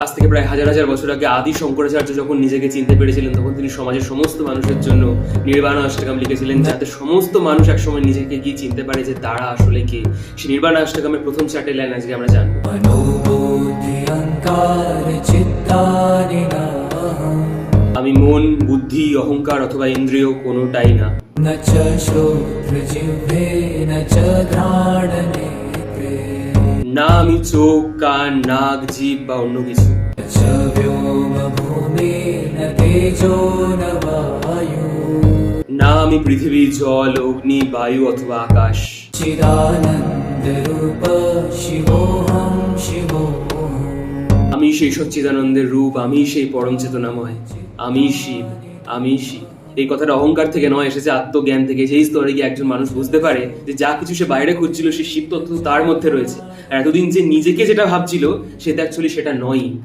আজ থেকে প্রায় হাজার হাজার বছর আগে আদি শঙ্করাচার্য যখন নিজেকে চিনতে পেরেছিলেন, তখন তিনি সমাজের সমস্ত মানুষের জন্য নির্বাণ অষ্টকম লিখেছিলেন, যাতে সমস্ত মানুষ একসময় নিজেকে গিয়ে চিনতে পারে যে তারা আসলে কে। সেই নির্বাণ অষ্টকমের প্রথম 4টি লাইন আজকে আমরা জানবো। আমি মন, বুদ্ধি, অহংকার অথবা ইন্দ্রিয় কোনোটাই না। না আমি চোখ, কান, নাক, জিভ বা অন্য কিছু। না আমি পৃথিবী, জল, অগ্নি, বায়ু অথবা আকাশ। আমি সেই সচ্চিদানন্দের রূপ, আমি সেই পরম চেতনাময়, আমি শিব, আমি শিব। এই কথাটা অহংকার থেকে নয়, এসেছে আত্মজ্ঞান থেকে। সেই স্তরে গিয়ে একজন মানুষ বুঝতে পারে যে যা কিছু সে বাইরে খুঁজছিল, সেই শিব তত্ত্ব তার মধ্যে রয়েছে। আর এতদিন যে নিজেকে যেটা ভাবছিল, সেটা অ্যাকচুয়ালি সেটা নয়।